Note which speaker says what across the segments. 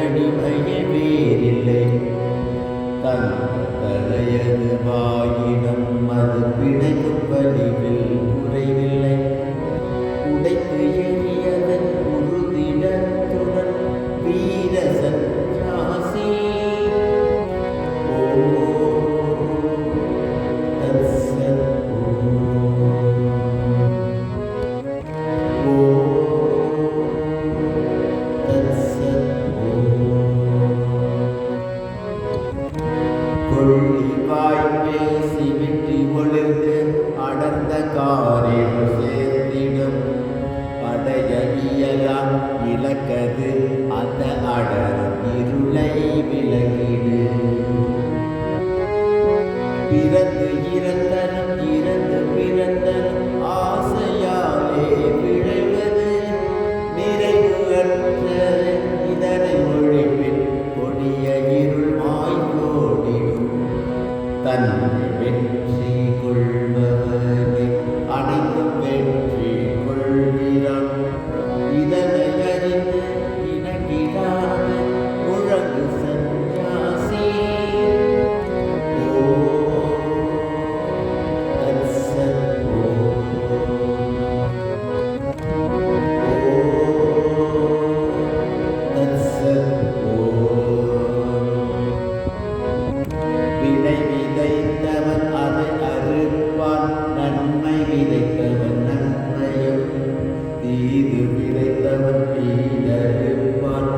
Speaker 1: அடிமையை வேறில்லை. தந்தையது வாயிடம் அது பிணைக்கும் வலிவில் குறைவில்லை. உடைத்து எரியதன் உறுதிடத்துடன் வீர சந்நியாசி. கொள்ளிவாய் பேசி விட்டு ஒளிர்ந்து அடர்ந்த காரில் சேர்த்திடும் படைய இயலாம் இலக்கது அந்த அடரும் இருளை விலகிடு. பிறந்து இறந்தனும் இறந்து பிறந்தனும் ஆசையாலே விளைவது நிறைவு அற்ற இதனை ஒழிப்பின் கொடிய இருள் மாய்கோடிடும். தன்னை வெற்றி கொள்பவனே அனைத்தும் வெற்றி கொள்கிறான். இதனை அறிந்து இணங்கிடாத முழங்கு சந்நியாசி. விதை விதைத்தவன் அதை அறுப்பான். நன்மை விதைத்தவன் நன்மையும் தீது விதைத்தவன் தீதறுப்பான்.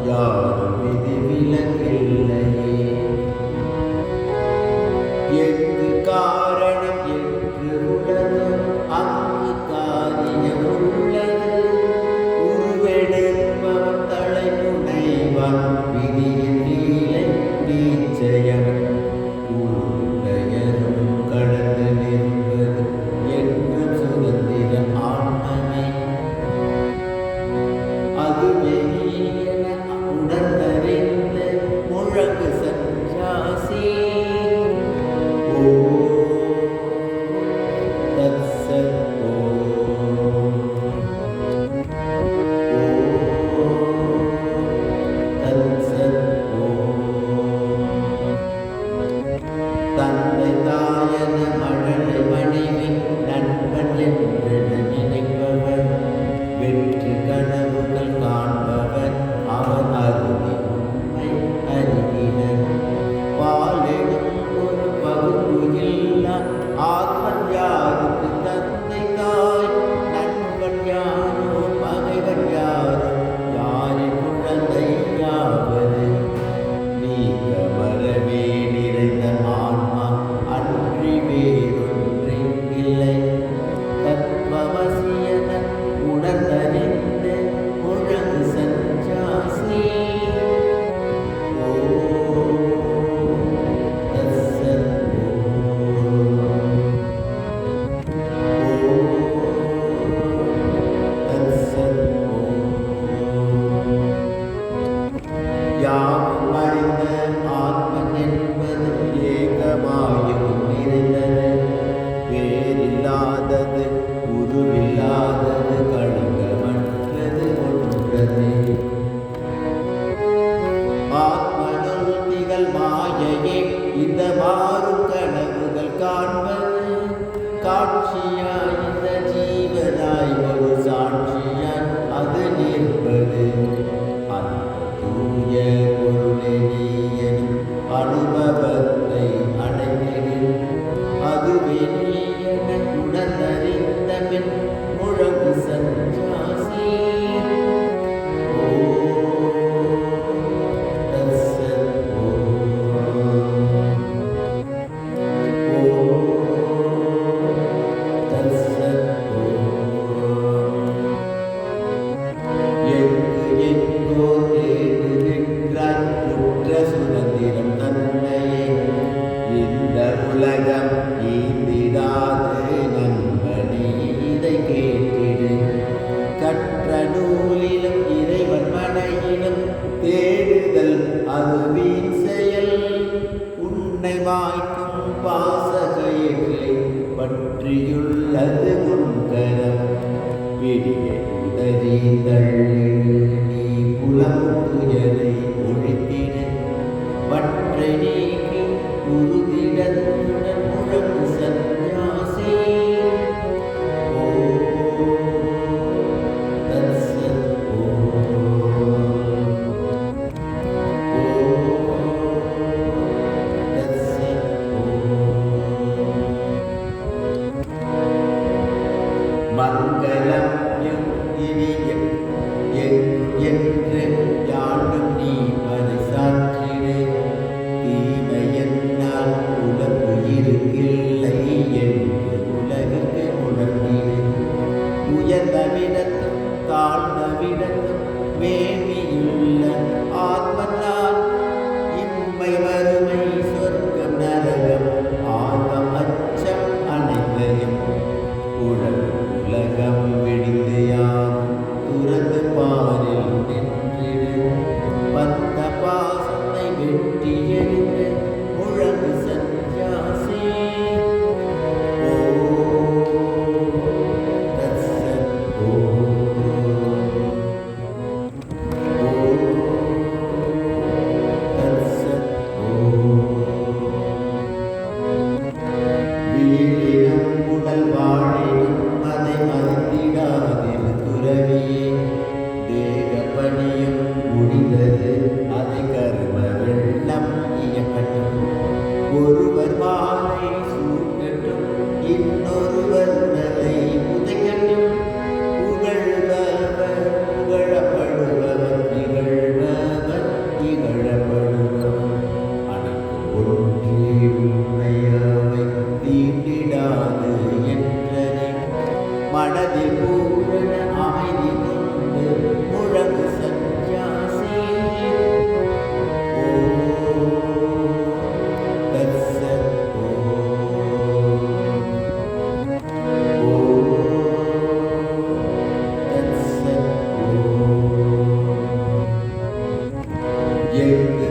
Speaker 1: யாரும் விதி விலக்கில்லையே. எங்கு காரணம் என்று உள்ளது அங்கு காரியம் உள்ளது. உருவெடுப்பவன் தலை முனைவான். விதியின் நீலை நீச்சயம் உருளையரும் கடந்து நிற்பது என்றும் சுதந்திர ஆன்மமே. அதுவே என உணர்ந்தறிந்த முழங்கு சந்நியாசி. தந்தை தாயன மழலை மனைவி நண்பன் என்று நினைப்பவர் வெற்றி கனவுகள் காண்பவர். அவன் அருகே உண்மை அறிகிறார். பாலெடும் ஒரு பகுப்பு இல்லா ஆத்மன் யாருக்கு தந்தை தாய். நண்பன் யாரோ பகைவன் யாரோ யாரின் குழந்தை யாவது. நீக்க வரவே நிறைந்த ஆன்மா அன்றி வேறொன்றில்லை. தத்வமசியன உணர்ந்தறிந்த முழங்கு சந்நியாசி. யாவும் அறிந்த ஆத்மன் என்பது ஏகமாயும் நிறைந்தது. வேறில்லாதது உருவில்லாதது களங்கமற்றது ஒன்றது. ஆத்மனுள் திகழ் மாயையே இந்த மாறும் கனவுகள் காண்பது. காட்சியாய் இந்த ஜீவனாய் ஒரு சாட்சியாய் அது நிற்பது. அந்த தூய பொருளை நீ எனும் அனுபவத்தை அடைந்திடு. அதுவே நீ என உணர்ந்தறிந்த பின் முழங்கு சந்நியாசி. எங்கோ தேடுகின்றாய் உற்ற சுதந்திரம் தன்னையே. இந்த உலகம் ஈந்திடாது நண்பனே இதை கேட்டிடு. கற்ற நூலிலும் இறைவன் மனையிலும் தேடுதல் அது வீண் செயல். உன்னை மாய்க்கும் பாச கயிற்றை பற்றியுள்ளது முன்கரம். பிடியை உதறி தள்ளு நீ புலம் துயரை இகழப்படுபவன் அனைத்து ஒன்றே உன்னையவை தீண்டிடாது என்றனே மனதில் பூரண அமைதி கொண்டு முழங்கு சந்நியாசி எங்கள்